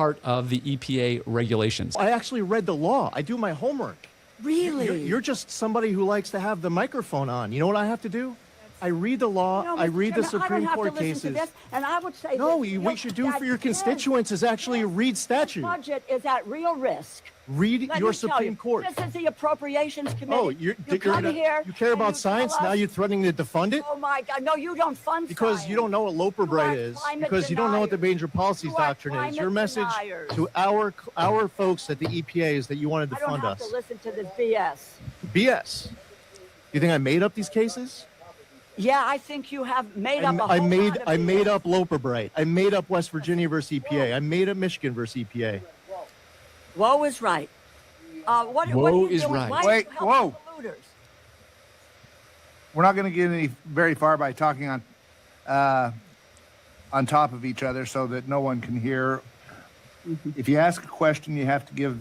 part of the EPA regulations. I actually read the law. I do my homework. Really? You're just somebody who likes to have the microphone on. You know what I have to do? I read the law. No, I Mr. read the Chairman, Supreme I don't Court have to listen cases. to this, and I would say No, that, what you should do for your constituents is actually read statute. The budget is at real risk. Read Let your me tell Supreme you, Court. This is the Appropriations Committee. Oh, you come here. you care and about you science? tell Now us, you're threatening to defund it? oh my God, no, you don't fund Because science. you don't know what Loper You Bright are is. climate Because you don't know what the deniers. major policies You are doctrine is. climate Your message deniers. to our folks at the EPA is that you want to I don't defund have us. to listen to this BS. BS. You think I made up these cases? Yeah, I think you have made up a whole I lot of made BS. up Loper Bright. I made up West Virginia versus EPA. I made up Michigan versus EPA. Woe is right. What are Woe you is doing? right. Why Wait, are you helping polluters? We're not going to get any very far by talking on top of each other so that no one can hear. If you ask a question, you have to give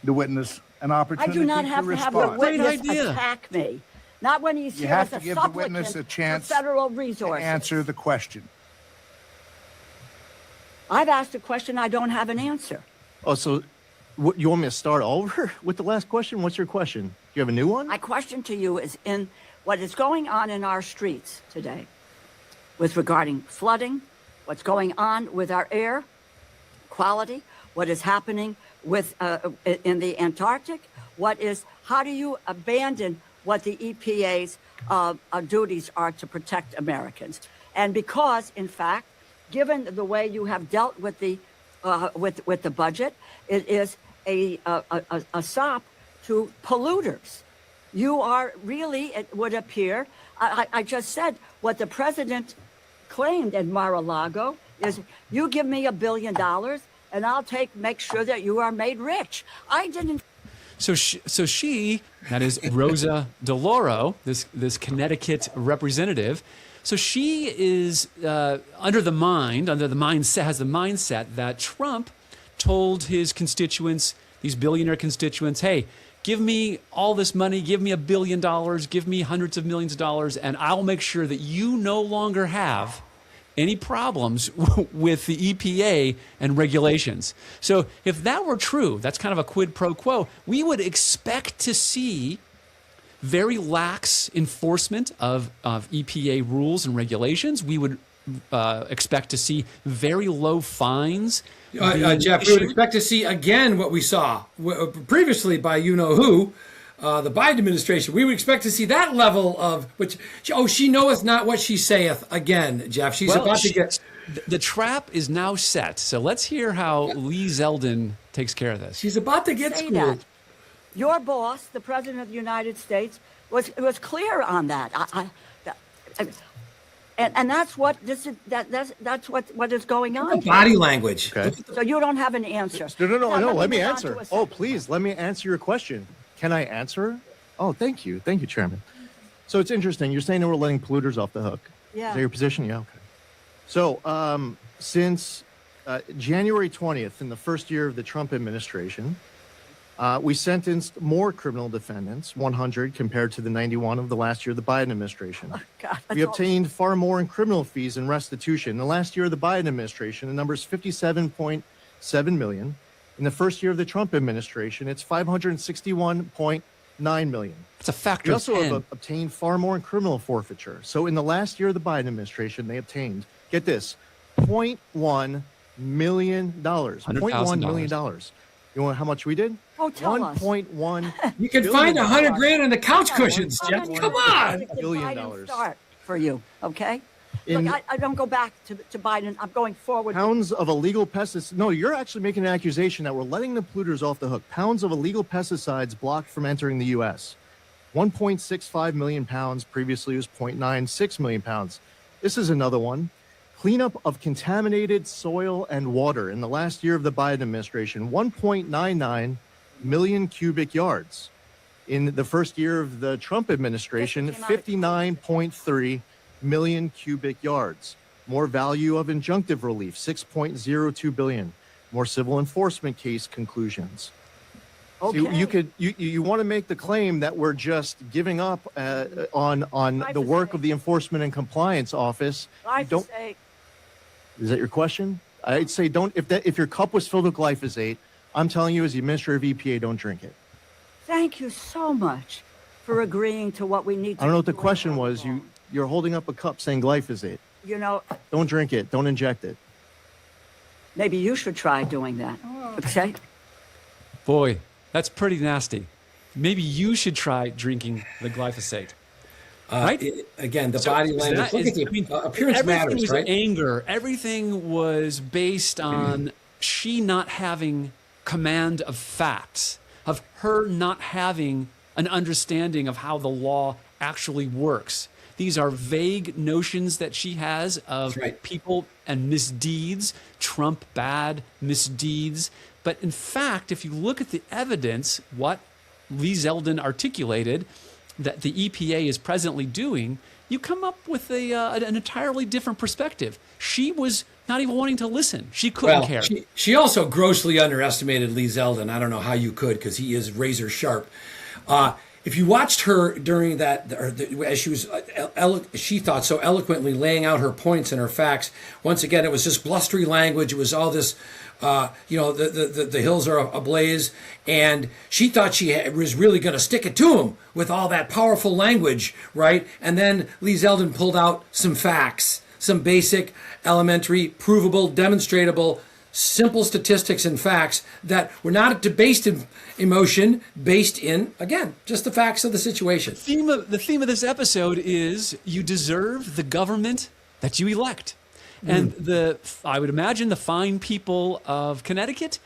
the witness an I opportunity do not have to have the respond. witness Great idea. attack me. Not when he's You here have as to a give the supplicant witness a chance for federal to resources. answer the question. I've asked a question, I don't have an answer. Oh, so you want me to start over with the last question? What's your question? Do you have a new one? My question to you is in what is going on in our streets today with regarding flooding, what's going on with our air quality, what is happening with in the Antarctic, how do you abandon what the EPA's duties are to protect Americans? And because, in fact, given the way you have dealt with the budget, it is a sop to polluters. You are really, it would appear, I just said what the president claimed in Mar-a-Lago is, you give me $1 billion and I'll make sure that you are made rich. I didn't. So she, that is Rosa DeLauro, this Connecticut representative. So she is has the mindset that Trump told his constituents, these billionaire constituents, hey, give me all this money, give me $1 billion, give me hundreds of millions of dollars, and I'll make sure that you no longer have any problems with the EPA and regulations. So if that were true, that's kind of a quid pro quo, we would expect to see very lax enforcement of EPA rules and regulations. We would expect to see very low fines. Jeff, we would expect to see again what we saw previously by you-know-who, the Biden administration. We would expect to see that level of, she knoweth not what she saith again, Jeff. She's about to get... The trap is now set. So let's hear how Lee Zeldin takes care of this. She's about to get schooled. Your boss, the President of the United States, was clear on that. And that's what this is. That's what is going on. Body language. Okay. So you don't have an answer. No. Let me move on answer. to a Oh, second. please, let me answer your question. Can I answer? Oh, thank you, Chairman. So it's interesting. You're saying that we're letting polluters off the hook. Yeah. Is that your position? Yeah. Okay. So since January 20th, in the first year of the Trump administration, we sentenced more criminal defendants, 100 compared to the 91 of the last year of the Biden administration. Oh, God, We obtained far more in criminal fees and restitution. In the last year of the Biden administration, the number is 57.7 million. In the first year of the Trump administration, it's 561.9 million. It's a factor We of also 10. have obtained far more in criminal forfeiture. So in the last year of the Biden administration, they obtained, get this, $0.1 million. $0.1 million. You know how much we did? Oh, tell us. 1.1. You can find $100,000 in the couch cushions, Jeff. Come on. It's a billion Biden dollars. start for you, okay? In- Look, I don't go back to Biden. I'm going forward. Pounds of illegal pesticides. No, you're actually making an accusation that we're letting the polluters off the hook. Pounds of illegal pesticides blocked from entering the U.S. 1.65 million pounds. Previously, it was 0.96 million pounds. This is another one. Cleanup of contaminated soil and water in the last year of the Biden administration, 1.99 million cubic yards. In the first year of the Trump administration, 59.3 million cubic yards. More value of injunctive relief, 6.02 billion. More civil enforcement case conclusions. Okay. So you want to make the claim that we're just giving up on the work of the Enforcement and Compliance Office. I have to say, Is that your question? I'd say don't. If your cup was filled with glyphosate, I'm telling you, as the administrator of EPA, don't drink it. Thank you so much for agreeing to what we need to I don't know what the do in question our was. law. You're holding up a cup saying glyphosate. You know, Don't drink it. Don't inject it. maybe you should try doing that. Okay? Boy, that's pretty nasty. Maybe you should try drinking the glyphosate. Right? Again, the So body is language. that- Look is- at the I mean, appearance everything matters, was right? anger. Everything was based on she not having command of facts, of her not having an understanding of how the law actually works. These are vague notions that she has of That's right. people and misdeeds, Trump bad misdeeds. But in fact, if you look at the evidence, what Lee Zeldin articulated that the EPA is presently doing, you come up with an entirely different perspective. She was not even wanting to listen. She couldn't care. She also grossly underestimated Lee Zeldin. I don't know how you could, because he is razor sharp. If you watched her during that, as she was, she thought so eloquently laying out her points and her facts. Once again, it was just blustery language. It was all this, the hills are ablaze, and she thought she was really going to stick it to him with all that powerful language, right? And then Lee Zeldin pulled out some facts, some basic, elementary, provable, demonstratable, simple statistics and facts that were not based in emotion, based in, again, just the facts of the situation. The theme of this episode is you deserve the government that you elect. And I would imagine the fine people of Connecticut,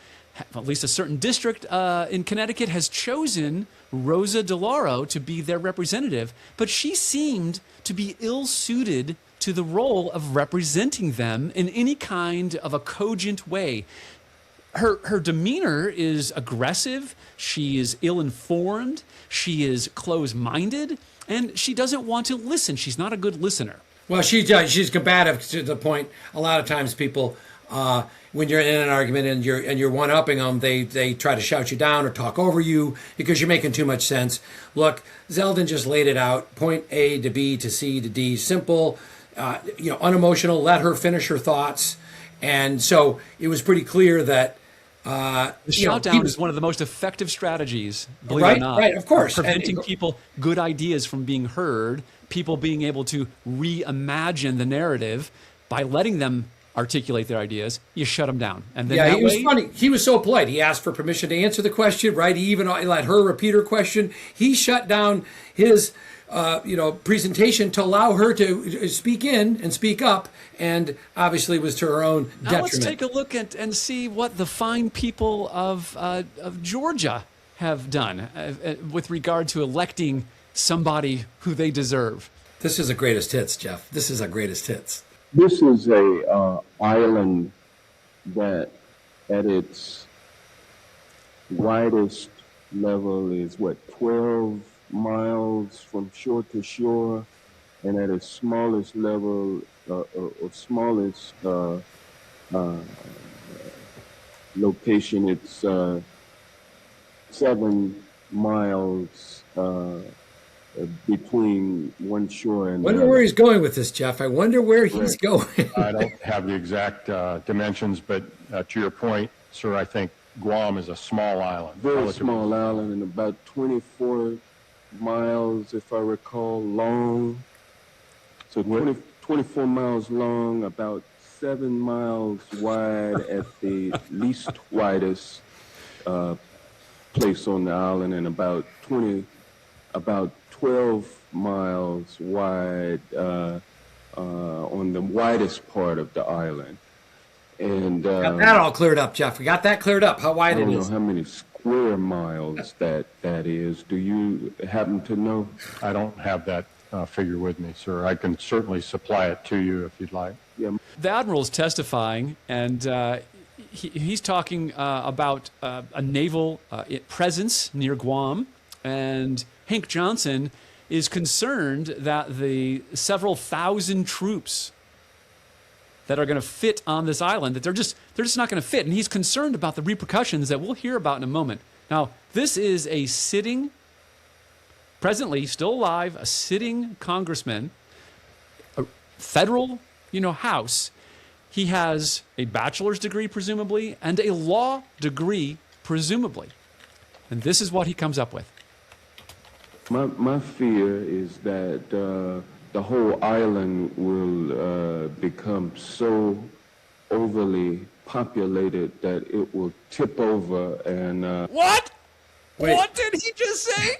at least a certain district in Connecticut, has chosen Rosa DeLauro to be their representative, but she seemed to be ill-suited to the role of representing them in any kind of a cogent way. Her demeanor is aggressive, she is ill-informed, she is close-minded, and she doesn't want to listen. She's not a good listener. Well, she's combative to the point. A lot of times, people, when you're in an argument and you're one-upping them, they try to shout you down or talk over you because you're making too much sense. Look, Zeldin just laid it out: point A to B to C to D, simple, unemotional. Let her finish her thoughts, and so it was pretty clear that. The shoutdown is one of the most effective strategies, believe it Right, or not. right, of course. Preventing And- people good ideas from being heard, people being able to reimagine the narrative by letting them articulate their ideas. You shut them down, and then that He was way, funny. He was so polite. He asked for permission to answer the question, right? He even let her repeat her question. He shut down his, presentation to allow her to speak in and speak up, and obviously was to her own now detriment. let's take a look at and see what the fine people of Georgia have done with regard to electing somebody who they deserve. This is a greatest hits, Jeff. This is a greatest hits. This is a island that at its widest level is 12 miles from shore to shore, and at its smallest level or smallest location, it's 7 miles between one shore and Wonder where he's going with this, Jeff. I wonder where he's going. I don't have the exact dimensions, but to your point, sir, I think Guam is a small island. Very relatively. small island, and about 24 miles, if I recall, long. So 24 miles long, about 7 miles wide at the least widest place on the island, and about 12 miles wide on the widest part of the island. And Got that all cleared up, Jeff. We got that cleared up. How I wide it don't know is. how many square miles that is. Do you happen to know? I don't have that figure with me, sir. I can certainly supply it to you if you'd like. The admiral is testifying, and he's talking about a naval presence near Guam, and Hank Johnson is concerned that the several thousand troops that are going to fit on this island, that they're just not going to fit, and he's concerned about the repercussions that we'll hear about in a moment. Now, this is a sitting, presently still alive, a sitting congressman, a federal, House. He has a bachelor's degree, presumably, and a law degree, presumably. And this is what he comes up with. My fear is that the whole island will become so overly populated that it will tip over and... What? Wait. What did he just say?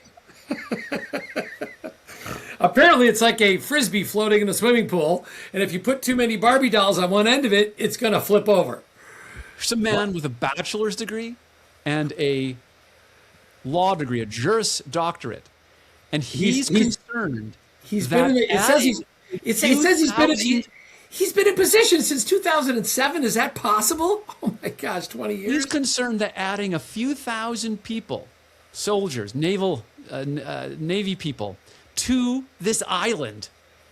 Apparently, it's like a frisbee floating in a swimming pool, and if you put too many Barbie dolls on one end of it, it's going to flip over. There's a man with a bachelor's degree and a law degree, a Juris Doctorate, and he's concerned. He's that been. It says adding he's been in position since 2007. Is that possible? Oh my gosh, 20 years. He's concerned that adding a few thousand people, soldiers, Navy people, to this island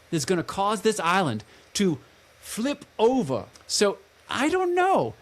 is going to cause this island to flip over. So I don't know.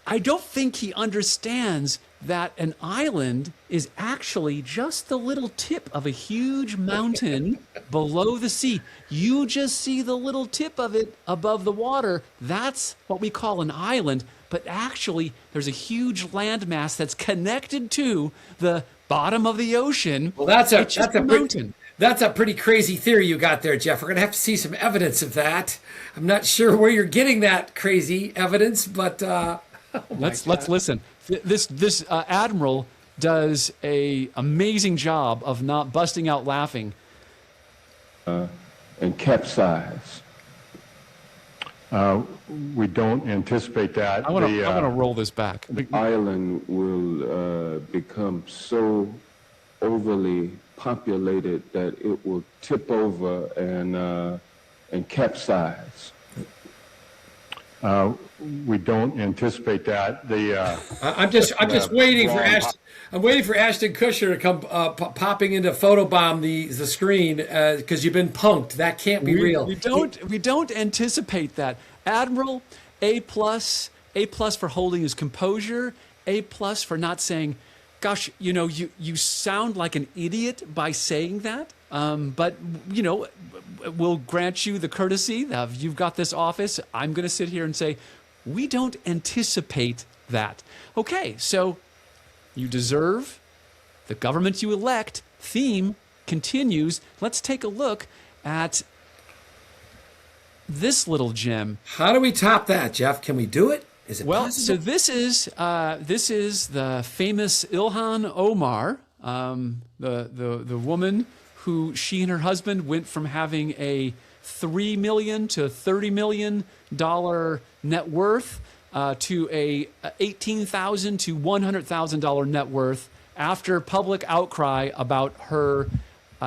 I don't think he understands that an island is actually just the little tip of a huge mountain below the sea. You just see the little tip of it above the water. That's what we call an island. But actually, there's a huge landmass that's connected to the bottom of the ocean. Well, that's a mountain. That's a pretty crazy theory you got there, Jeff. We're going to have to see some evidence of that. I'm not sure where you're getting that crazy evidence, but let's listen. This admiral does a amazing job of not busting out laughing. and capsize. We don't anticipate that. I want to roll this back. The island will become so overly populated that it will tip over and capsize. We don't anticipate that. I'm just waiting for Ashton. I'm waiting for Ashton Kutcher to come popping into photobomb the screen because you've been punked. That can't be real. We don't anticipate that. Admiral, A+, A+ for holding his composure, A+ for not saying, "Gosh, you sound like an idiot by saying that." But we'll grant you the courtesy of you've got this office. I'm going to sit here and say, we don't anticipate that. Okay, so you deserve the government you elect. Theme continues. Let's take a look at this little gem. How do we top that, Jeff? Can we do it? Is it possible? So this is the famous Illhan Omar, the woman who she and her husband went from having a $3 million to $30 million net worth to a $18,000 to $100,000 net worth after public outcry about her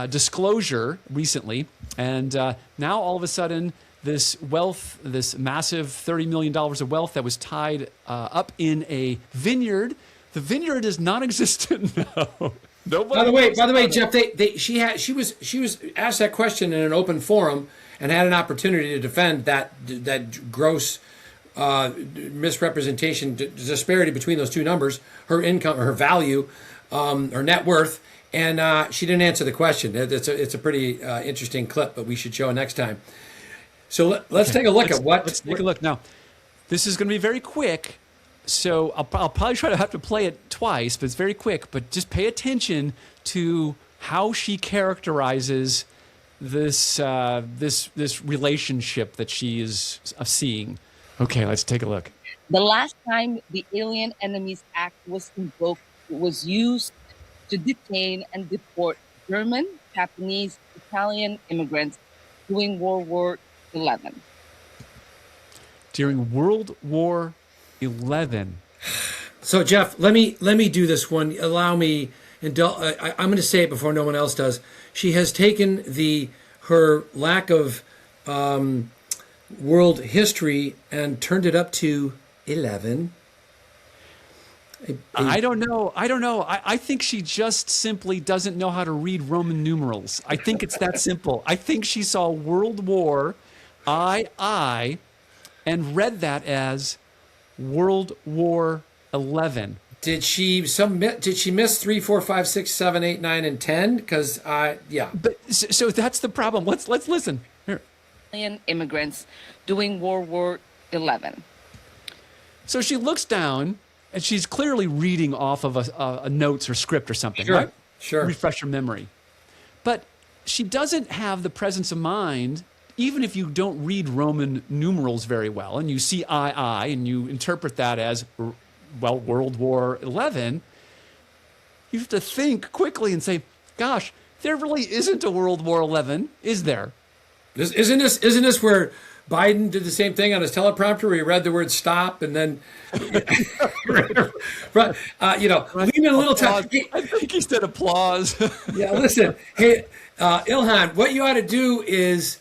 disclosure recently. And now all of a sudden, this wealth, this massive $30 million of wealth that was tied up in a vineyard, the vineyard is non-existent now. By the way, Jeff, she was asked that question in an open forum and had an opportunity to defend that gross misrepresentation, disparity between those two numbers, her income, her value, her net worth, and she didn't answer the question. It's a pretty interesting clip, but we should show it next time. So let's take a look at what. Let's take a look now. This is going to be very quick. So I'll probably try to have to play it twice, but it's very quick. But just pay attention to how she characterizes this this relationship that she is seeing. Okay, let's take a look. The last time the Alien Enemies Act was invoked, it was used to detain and deport German, Japanese, Italian immigrants during World War XI. During World War XI. So Jeff, let me do this one. Allow me. I'm going to say it before no one else does. She has taken her lack of world history and turned it up to 11. I don't know. I think she just simply doesn't know how to read Roman numerals. I think it's that simple. I think she saw World War I and read that as World War XI. Did she miss 3, 4, 5, 6, 7, 8, 9, and 10? Because yeah. But so that's the problem. Let's listen here. Italian immigrants during World War 11. So she looks down, and she's clearly reading off of a notes or script or something, Sure, right? sure. Refresh her memory. But she doesn't have the presence of mind, even if you don't read Roman numerals very well, and you see II, and you interpret that as, well, World War XI, you have to think quickly and say, gosh, there really isn't a World War XI, is there? Isn't this where Biden did the same thing on his teleprompter where he read the word stop and then, lean in a little time. I think he said applause. Yeah, listen. Hey, Illhan, what you ought to do is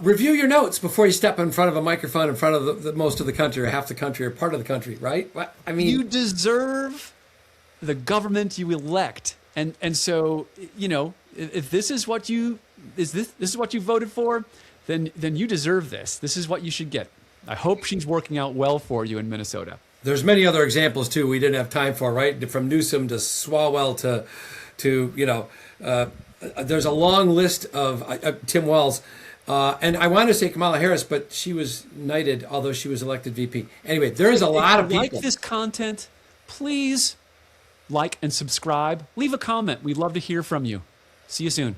review your notes before you step in front of a microphone in front of the most of the country or half the country or part of the country, right? I mean, you deserve the government you elect. And so, if this is what you this is what you voted for, then you deserve this. This is what you should get. I hope she's working out well for you in Minnesota. there's many other examples too we didn't have time for, right? From Newsom to Swalwell to there's a long list of Tim Wells. And I want to say Kamala Harris, but she was knighted, although she was elected VP. Anyway, there's a lot of people. If you like this content, please like and subscribe. Leave a comment. We'd love to hear from you. See you soon.